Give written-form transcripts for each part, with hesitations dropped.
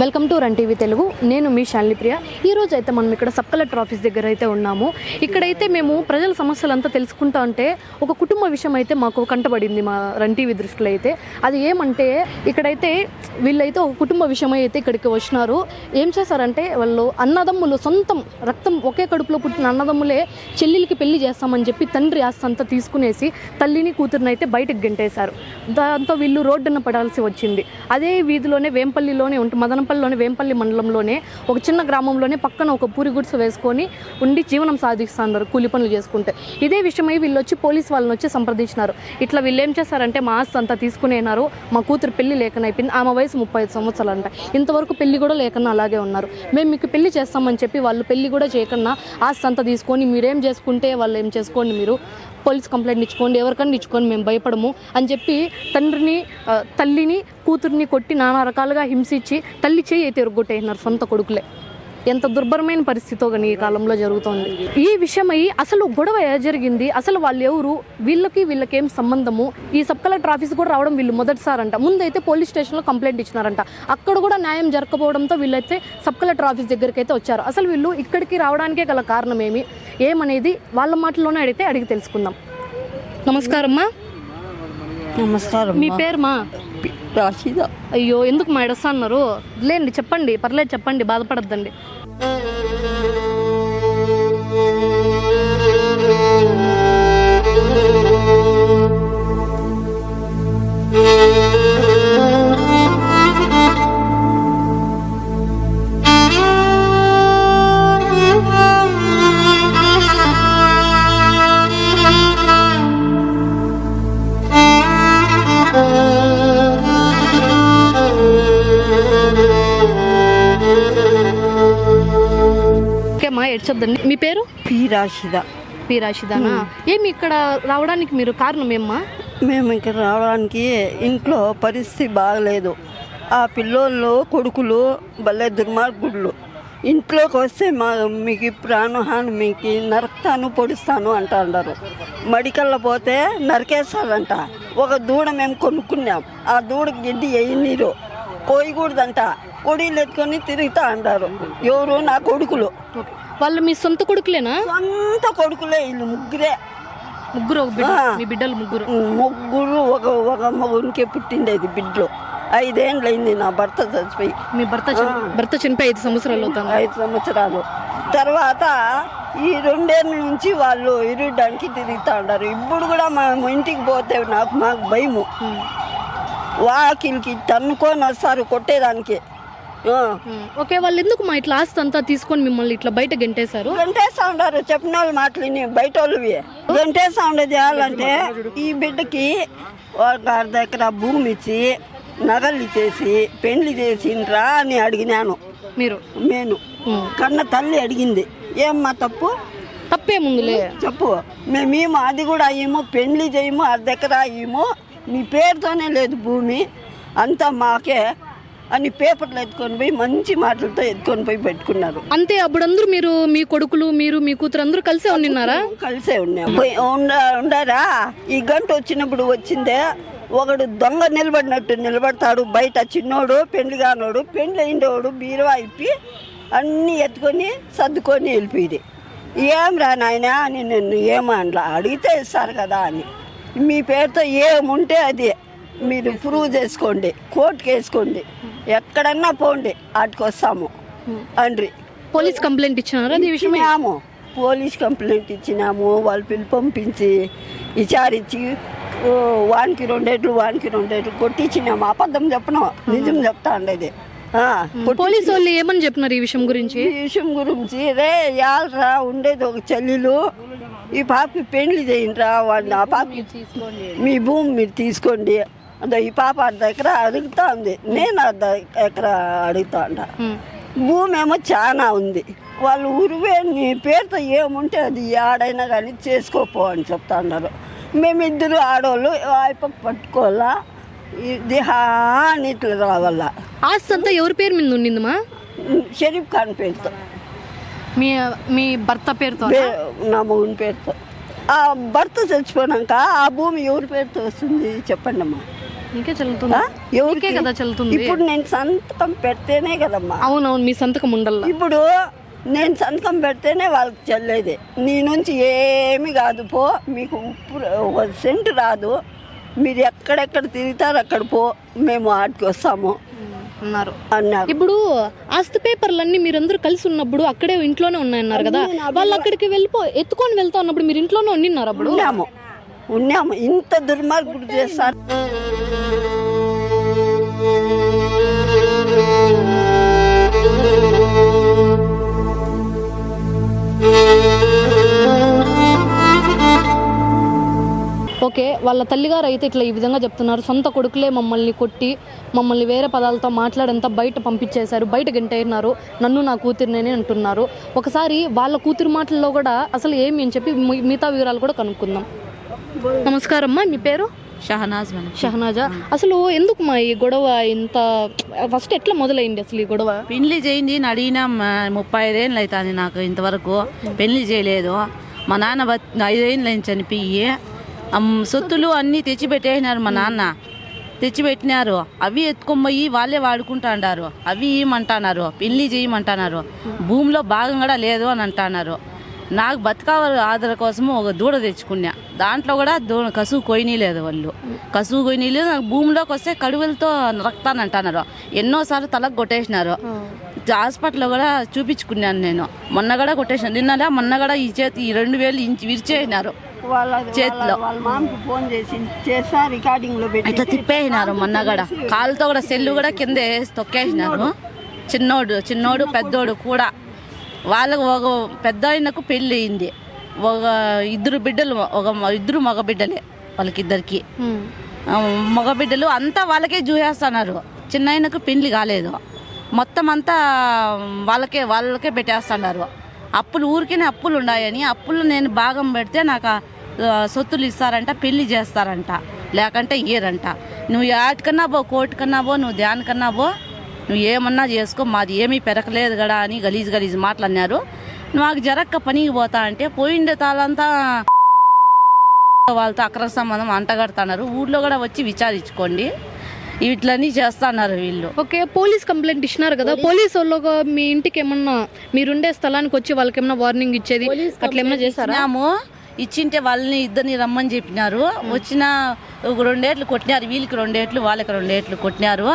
Welcome to run TV Telugu. నేను మీ శాలిని ప్రియ. ఈరోజు అయితే మనం ఇక్కడ సబ్ కలెక్టర్ ఆఫీస్ దగ్గర అయితే ఉన్నాము. ఇక్కడైతే మేము ప్రజల సమస్యలంతా తెలుసుకుంటా ఉంటే ఒక కుటుంబ విషయం అయితే మాకు కంటపడింది మా రన్ టీవీ దృష్టిలో. అయితే అది ఏమంటే ఇక్కడైతే వీళ్ళైతే ఒక కుటుంబ విషయమై అయితే ఇక్కడికి వచ్చినారు. ఏం చేశారంటే వాళ్ళు అన్నదమ్ములు, సొంతం రక్తం ఒకే కడుపులో పుట్టిన అన్నదమ్ములే చెల్లెలికి పెళ్లి చేస్తామని చెప్పి తండ్రి ఆస్తి అంతా తీసుకునేసి తల్లిని కూతురుని అయితే బయటకు గెంటేశారు. దాంతో వీళ్ళు రోడ్డున పడాల్సి వచ్చింది. అదే వీధిలోనే వేంపల్లిలోనే ఉంటుంది, మదనపల్లిలోని వేంపల్లి మండలంలోనే ఒక చిన్న గ్రామంలోనే పక్కన ఒక పూరి గుడిసె వేసుకొని ఉండి జీవనం సాధిస్తున్నారు కూలి పనులు చేసుకుంటే. ఇదే విషయమై వీళ్ళు వచ్చి పోలీస్ వాళ్ళని వచ్చి సంప్రదించినారు. ఇట్లా వీళ్ళు ఏం చేశారంటే మా ఆస్తి అంతా తీసుకునేనారు, మా కూతురు పెళ్లి లేకన అయిపోయింది, ఆమె వయసు 35 సంవత్సరాలు అంట, ఇంతవరకు పెళ్లి కూడా లేకన్నా అలాగే ఉన్నారు, మేము మీకు పెళ్లి చేస్తామని చెప్పి వాళ్ళు పెళ్లి కూడా చేయకన్నా ఆస్తి అంతా తీసుకొని మీరేం చేసుకుంటే వాళ్ళు ఏం చేసుకోండి, మీరు పోలీస్ కంప్లైంట్ ఇచ్చుకోండి, ఎవరికన్నా ఇచ్చుకొని మేము భయపడము అని చెప్పి తండ్రిని, తల్లిని, కూతుర్ని కొట్టి నానా రకాలుగా హింసించి తల్లి చేయి అయితే ఎరగొట్టేసినారు సొంత కొడుకులే. ఎంత దుర్భరమైన పరిస్థితితో కానీ ఈ కాలంలో జరుగుతోంది. ఈ విషయమై అసలు గొడవ జరిగింది, అసలు వాళ్ళు ఎవరు, వీళ్ళకేం సంబంధము, ఈ సబ్ కలెక్టర్ ఆఫీస్ కూడా రావడం వీళ్ళు మొదటిసారంట. ముందైతే పోలీస్ స్టేషన్లో కంప్లైంట్ ఇచ్చినారంట, అక్కడ కూడా న్యాయం జరగకపోవడంతో వీళ్ళైతే సబ్ కలెక్టర్ ఆఫీస్ దగ్గరికి అయితే వచ్చారు. అసలు వీళ్ళు ఇక్కడికి రావడానికే గల కారణం ఏమనేది వాళ్ళ మాటల్లోనే అడిగి తెలుసుకుందాం. నమస్కారమ్మా. నమస్కారం. మీ పేరుమా? రాషిదా. అయ్యో, ఎందుకు మా ఎడస్తా అన్నారు? లేండి, చెప్పండి, పర్లేదు చెప్పండి, బాధపడద్దండి. ఎడ్చొద్దండి. మీ పేరు? పి రాషిదా. పి రాషిదానా? ఏమి ఇక్కడ రావడానికి మీరు కారణం ఏమ్మా? మేము ఇక్కడ రావడానికి ఇంట్లో పరిస్థితి బాగలేదు. ఆ పిల్లోళ్ళు కొడుకులు భలే దుర్మార్గుళ్ళు. ఇంట్లోకి వస్తే మీకు ప్రాణహాని, మీకు నరకుతాను, పొడుస్తాను అంటారు. మడికల్లో పోతే నరికేస్తారంట. ఒక దూడ మేము కొనుక్కున్నాం, ఆ దూడ గిడ్డి వేయనీరు, పోయకూడదంట, కొడీలు ఎత్తుకొని తిరుగుతా అంటారు. ఎవరు? నా కొడుకులు. వాళ్ళు మీ సొంత కొడుకులేనా? సొంత కొడుకులే వీళ్ళు ముగ్గురే. ముగ్గురు? మీ బిడ్డలు ముగ్గురు? ముగ్గురు. ఒక మగునికి పుట్టిండేది బిడ్డలు. 5 ఏళ్ళు అయింది నా భర్త చచ్చిపోయి. మీ భర్త చనిపోయి 5 సంవత్సరాలు అవుతాను. 5 సంవత్సరాలు తర్వాత ఈ 2 ఏళ్ళ నుంచి వాళ్ళు ఇరవడానికి తిరుగుతూ ఉంటారు. ఇప్పుడు కూడా మేము ఇంటికి పోతే మాకు భయము. వాకిలికి తన్నుకొని వస్తారు కొట్టేదానికి. ఓకే, వాళ్ళు ఎందుకు మా ఇట్లా ఆస్తి అంతా తీసుకొని మిమ్మల్ని ఇట్లా బయట గెంటేశారు? గంటేస్తా ఉంటారు, చెప్పిన వాళ్ళు మాటలు బయట వాళ్ళవి గంటేస్తా ఉండేది. చేయాలంటే ఈ బిడ్డకి ఒక 1/2 ఎకరా భూమి ఇచ్చి నగలు ఇచ్చేసి పెళ్లి చేసిండ్రా అని అడిగినాను. నేను కన్న తల్లి అడిగింది, ఏమ్మా తప్పేముందులే చెప్పు, మేమేమో అది కూడా అయ్యేమో పెళ్లి చేయము, 1/2 ఎకరా అయ్యేమో, నీ పేరుతోనే లేదు భూమి అంతా మాకే అని పేపర్లు ఎత్తుకొని పోయి మంచి మాటలతో ఎత్తుకొని పోయి పెట్టుకున్నారు. అంతే. అప్పుడు అందరూ మీరు, మీ కొడుకులు, మీరు, మీ కూతురు అందరూ కలిసే ఉన్నారా? కలిసే ఉండారా. ఈ గంట వచ్చినప్పుడు వచ్చిందే ఒకడు దొంగ నిలబడతాడు బయట. చిన్నోడు, పెండ్లి కానోడు, పెండ్లి అయిండోడు బీరువా ఇప్పి అన్నీ ఎత్తుకొని సర్దుకొని వెళ్ళిపోయింది. ఏం రా నాయన అని నన్ను ఏమనలా, అడిగితే ఇస్తారు కదా అని. మీ పేరుతో ఏముంటే అది మీరు ప్రూవ్ చేసుకోండి, కోర్టుకి వేసుకోండి, ఎక్కడన్నా పోండి, వాటికి వస్తాము అండ్రి. పోలీస్ కంప్లైంట్ ఇచ్చినాము. పోలీస్ కంప్లైంట్ ఇచ్చినాము. వాళ్ళు పిలుపు పంపించి విచారించి వానికి 2 ఏళ్ళు వానికి 2 ఏళ్ళు కొట్టించినాము. అబద్ధం చెప్పను, నిజం చెప్తా ఉండేది. పోలీసు వాళ్ళు ఏమని చెప్పినారు ఈ విషయం గురించి? రే యాల్రా ఉండేది ఒక చెల్లెలు, ఈ పాపకి పెళ్లి చేయండిరా, వాడిని ఆ పాపకి మీ భూమి మీరు తీసుకోండి. అదో ఈ పాప 1/2 ఎకరా అడుగుతా ఉంది, నేను 1/2 ఎకరా అడుగుతా అంట. భూమి ఏమో చాలా ఉంది. వాళ్ళు ఉరువే నీ పేరుతో ఏముంటే అది ఆడైనా కానీ చేసుకోపో అని చెప్తా ఉన్నారు. మేమిద్దరు ఆడవాళ్ళు ఆయప పట్టుకోవాలా, ఇది నీట్లు రావాలా. ఆస్తి అంతా ఎవరి పేరు మీద ఉండిందమ్మా? షరీఫ్ ఖాన్ పేరుతో. మీ భర్త పేరుతో? నా మగుని పేరుతో. ఆ భర్త చచ్చిపోయినాక ఆ భూమి ఎవరి పేరుతో వస్తుంది చెప్పండి అమ్మా. ఇంకే చెల్లుతుంది. ఎవరికే కదా చెల్లుతుంది. ఇప్పుడు నేను సంతకం పెడితేనే కదమ్మా. అవునవును, మీ సంతకం ఉండాలి. ఇప్పుడు నేను సంతకం పెడితేనే వాళ్ళకి చెల్లేది. నీ నుంచి ఏమి కాదు పో, మీకు ఒక సెంటు రాదు, మీరు ఎక్కడెక్కడ తిరుగుతారు అక్కడ పో, మేము ఆడికి వస్తాము అన్నారు. ఇప్పుడు ఆస్తి పేపర్లన్నీ మీరందరూ కలిసి ఉన్నప్పుడు అక్కడే ఇంట్లోనే ఉన్నాయన్నారు కదా, వాళ్ళు అక్కడికి ఎత్తుకొని వెళ్తా ఉన్నప్పుడు మీరు ఇంట్లోనే ఉండిన్నారు. అప్పుడు ఉన్నాము. ఇంత దుర్మార్గుడు చేస్తారు. ఓకే, వాళ్ళ తల్లిగారు అయితే ఇట్లా ఈ విధంగా చెప్తున్నారు. సొంత కొడుకులే మమ్మల్ని కొట్టి మమ్మల్ని వేరే పదాలతో మాట్లాడంతా బయట పంపించేశారు, బయట గంటేన్నారు, నన్ను నా కూతురినే అంటున్నారు. ఒకసారి వాళ్ళ కూతురు మాటల్లో కూడా అసలు ఏమి అని చెప్పి మిగతా వివరాలు కూడా కనుక్కుందాం. నమస్కారం అమ్మా, మీ పేరు? షహనాజా. అసలు ఎందుకు మా ఈ గొడవ ఇంత, ఫస్ట్ ఎట్లా మొదలైంది అసలు ఈ గొడవ? పెళ్లి చేయింది అడిగినా 35 ఏళ్ళు అవుతుంది, నాకు ఇంతవరకు పెళ్లి చేయలేదు. మా నాన్న 5 ఏళ్ళు అయింది చనిపోయి. సొత్తులు అన్నీ తెచ్చిపెట్టేసినారు, మా నాన్న తెచ్చిపెట్టినారు. అవి ఎత్తుకొమ్మయి వాళ్ళే వాడుకుంటాండారు, అవి ఇవ్వమంటున్నారు, పెళ్లి చేయమంటున్నారు, భూమిలో భాగం కూడా లేదు అని అంటున్నారు. నాకు బతకాల ఆధార కోసము ఒక దూడ తెచ్చుకున్నా, దాంట్లో కూడా కసువు కొయ్యలేదు. వాళ్ళు కసువు కొయ్యలేదు. నాకు భూమిలోకి వస్తే కడువులతో రక్తానంటున్నారు. ఎన్నోసార్లు తలకు కొట్టేసినారు. హాస్పిటల్లో కూడా చూపించుకున్నాను నేను. మొన్న కూడా కొట్టేసిన, మొన్న కూడా ఈ చేతి 2 వేలు విరిచేసినారు చేతిలో. ఫోన్ చేసి రికార్డింగ్ లో ఇట్లా తిప్పేసినారు. మొన్న కూడా కాలుతో కూడా సెల్లు కూడా కింద వేసి తొక్కేసినారు. చిన్నోడు పెద్దోడు కూడా. వాళ్ళకు ఒక పెద్ద ఆయనకు పెళ్ళి అయింది, ఒక 2 బిడ్డలు, ఇద్దరు మగ బిడ్డలే వాళ్ళకిద్దరికి. మగ బిడ్డలు అంతా వాళ్ళకే చూసేస్తున్నారు. చిన్న ఆయనకు పెళ్లి కాలేదు, మొత్తం అంతా వాళ్ళకే పెట్టేస్తున్నారు. ఊరికేనే అప్పులు ఉన్నాయని, అప్పులు నేను భాగం పెడితే నాకు సొత్తులు ఇస్తారంట, పెళ్లి చేస్తారంట, లేకంటే ఇయ్యరంట. నువ్వు ఆటికన్నా పో, కోర్టుకన్నా పో, నువ్వు దానికన్నా పో, నువ్వు ఏమన్నా చేసుకో, మాది ఏమీ పెరగలేదు కదా అని గలీజ్ మాట్లాడినారు. నాకు జరక్క పనికి పోతా అంటే పోయిండే తాళంతా వాళ్ళతో అక్రమ సంబంధం అంటగడుతున్నారు. ఊర్లో కూడా వచ్చి విచారించుకోండి, ఇట్లన్నీ చేస్తున్నారు వీళ్ళు. ఓకే, పోలీస్ కంప్లైంట్ ఇచ్చినారు కదా, పోలీసు వాళ్ళు మీ ఇంటికి ఏమన్నా మీరుండే స్థలానికి వచ్చి వాళ్ళకి ఏమన్నా వార్నింగ్ ఇచ్చేది అట్లా ఏమన్నా చేశారా? ఇచ్చింటే వాళ్ళని ఇద్దరిని రమ్మని చెప్పినారు. వచ్చిన ఒక 2 ఏళ్ళు కొట్టినారు, వీళ్ళకి 2 ఏళ్ళు వాళ్ళకి 2 ఏళ్ళు కొట్టినారు.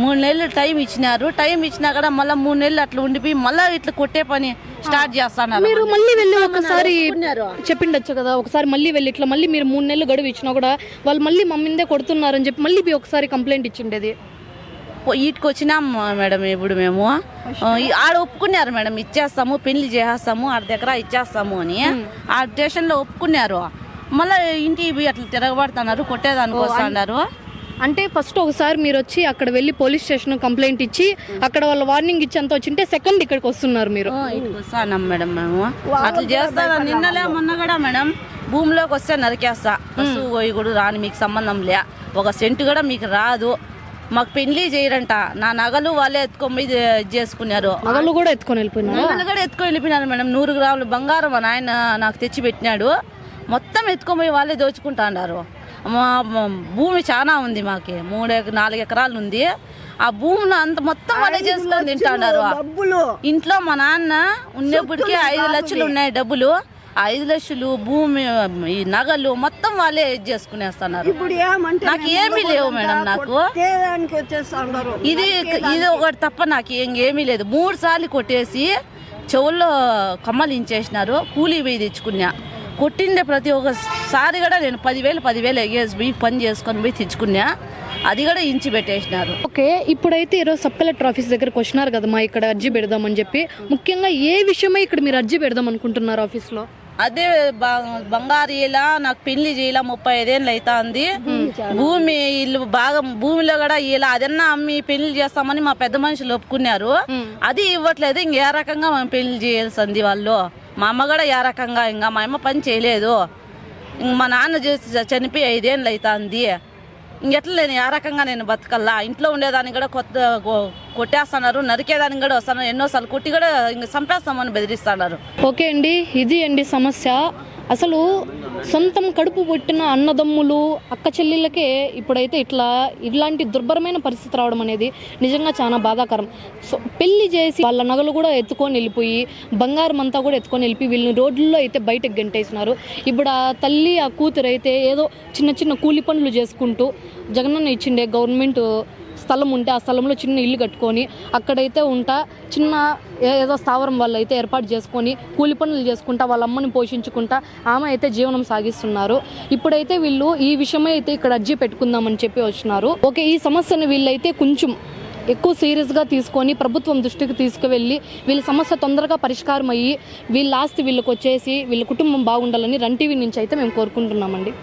3 నెలలు టైం ఇచ్చినారు. టైం ఇచ్చినా కూడా మళ్ళీ 3 నెలలు అట్లా ఉండిపోయి మళ్ళీ ఇట్లా కొట్టే పని స్టార్ట్ చేస్తున్నారు. మీరు మళ్ళీ వెళ్ళి ఒకసారి చెప్పిండొచ్చు కదా, ఒకసారి మళ్ళీ వెళ్ళి ఇట్లా మళ్ళీ మీరు 3 నెలలు గడువు ఇచ్చినా కూడా వాళ్ళు మళ్ళీ మమ్మిందే కొడుతున్నారని చెప్పి మళ్ళీ ఒకసారి కంప్లైంట్ ఇచ్చిండేది. వీటికి వచ్చినాం మేడం. ఇప్పుడు మేము ఆడ ఒప్పుకున్నారు మేడం, ఇచ్చేస్తాము, పెళ్లి చేసేస్తాము, ఆడ దగ్గర ఇచ్చేస్తాము అని ఆ స్టేషన్లో ఒప్పుకున్నారు. మళ్ళీ ఇంటికి అట్లా తిరగబడుతున్నారు, కొట్టేదానికి వస్తున్నారు. అంటే ఫస్ట్ ఒకసారి మీరు వచ్చి అక్కడ వెళ్ళి పోలీస్ స్టేషన్ కంప్లైంట్ ఇచ్చి అక్కడ వాళ్ళు వార్నింగ్ ఇచ్చేంత వచ్చింటే సెకండ్ ఇక్కడికి వస్తున్నారు మీరు? ఇక్కడికి వస్తున్నాం మేడం. మేము అట్లా చేస్తాను. నిన్నలే మొన్న కూడా మేడం భూమిలోకి వస్తే నరికేస్తా, పశువు పోయి కూడా రాని, మీకు సంబంధం లే, 1 సెంటు కూడా మీకు రాదు, మాకు పెళ్లి చేయరంట. నా నగలు వాళ్ళే ఎత్తుకొని చేసుకున్నారు. నగలు కూడా ఎత్తుకొని వెళ్ళిపోయినారు మేడం. 100 గ్రాములు బంగారం మా నాయన నాకు తెచ్చి పెట్టినాడు, మొత్తం ఎత్తుకొని వాళ్ళే దోచుకుంటా అన్నారు. మా భూమి చాలా ఉంది, మాకి 3-4 ఎకరాలు ఉంది. ఆ భూమిలో అంత మొత్తం వాళ్ళే చేసుకొని తింటాడారు. ఇంట్లో మా నాన్న ఉన్నప్పటికీ 5 లక్షలు ఉన్నాయి డబ్బులు. 5 లక్షలు భూమి, ఈ నగలు మొత్తం వాళ్ళే చేసుకునేస్తున్నారు. నాకు ఏమీ లేవు మేడం. నాకు ఇది ఒకటి తప్ప నాకు ఇంకేమీ లేదు. 3 సార్లు కొట్టేసి చెవుల్లో కమ్మలించేసినారు. కూలీ పోయి తెచ్చుకున్నా. కొట్టిండే ప్రతి ఒక్కసారి కూడా నేను 10,000 ఎగేసి పోయి పని చేసుకొని పోయి తెచ్చుకున్నా. అది కూడా ఇంచి పెట్టేసినారు. ఓకే, ఇప్పుడైతే ఈరోజు సబ్ కలెక్టర్ ఆఫీస్ దగ్గరకు వచ్చినారు కదమ్మా, ఇక్కడ అర్జీ పెడదామని చెప్పి. ముఖ్యంగా ఏ విషయమై ఇక్కడ మీరు అర్జీ పెడదాం అనుకుంటున్నారు ఆఫీస్లో? అదే బంగారు ఇలా నాకు పెళ్లి చేయాల 35 ఏళ్ళు అవుతుంది. భూమి ఇల్లు భాగం భూమిలో కూడా ఇలా అదన్నా అమ్మి పెళ్లి చేస్తామని మా పెద్ద మనుషులు ఒప్పుకున్నారు. అది ఇవ్వట్లేదు. ఇంక ఏ రకంగా మేము పెళ్లి చేయాల్సింది వాళ్ళు. మా అమ్మ కూడా ఏ రకంగా, ఇంకా మా అమ్మ పని చేయలేదు. మా నాన్న చనిపోయి 5 ఏళ్ళు అవుతుంది. ఇంకెట్లా నేను ఆ రకంగా నేను బతకల్లా. ఇంట్లో ఉండేదానికి కూడా కొట్టేస్తున్నారు, నరికేదానికి కూడా వస్తున్నారు. ఎన్నోసార్లు కొట్టి కూడా ఇంక చంపేస్తామని బెదిరిస్తున్నారు. ఓకే అండి, ఇది అండి సమస్య. అసలు సొంతం కడుపు పుట్టిన అన్నదమ్ములు అక్క చెల్లెళ్ళకే ఇప్పుడైతే ఇలాంటి దుర్భరమైన పరిస్థితి రావడం అనేది నిజంగా చాలా బాధాకరం. సో పెళ్లి చేసి వాళ్ళ నగలు కూడా ఎత్తుకొని వెళ్ళిపోయి బంగారం అంతా కూడా ఎత్తుకొని వెళ్ళిపోయి వీళ్ళని రోడ్లలో అయితే బయటకు గంటేసినారు. ఇప్పుడు ఆ తల్లి ఆ కూతురు అయితే ఏదో చిన్న చిన్న కూలి పనులు చేసుకుంటూ జగనన్న ఇచ్చిండే గవర్నమెంట్ స్థలం ఉంటే ఆ స్థలంలో చిన్న ఇల్లు కట్టుకొని అక్కడైతే చిన్న ఏదో స్థావరం వాళ్ళు అయితే ఏర్పాటు చేసుకొని కూలి పనులు చేసుకుంటా వాళ్ళ అమ్మని పోషించుకుంటా ఆమె అయితే జీవనం సాగిస్తున్నారు. ఇప్పుడైతే వీళ్ళు ఈ విషయమే అయితే ఇక్కడ అర్జీ పెట్టుకుందామని చెప్పి వచ్చినారు. ఓకే, ఈ సమస్యను వీళ్ళైతే కొంచెం ఎక్కువ సీరియస్గా తీసుకొని ప్రభుత్వం దృష్టికి తీసుకువెళ్ళి వీళ్ళ సమస్య తొందరగా పరిష్కారం అయ్యి వీళ్ళ ఆస్తి వీళ్ళకి వచ్చేసి వీళ్ళ కుటుంబం బాగుండాలని రన్ టీవీ నుంచి అయితే మేము కోరుకుంటున్నామండి.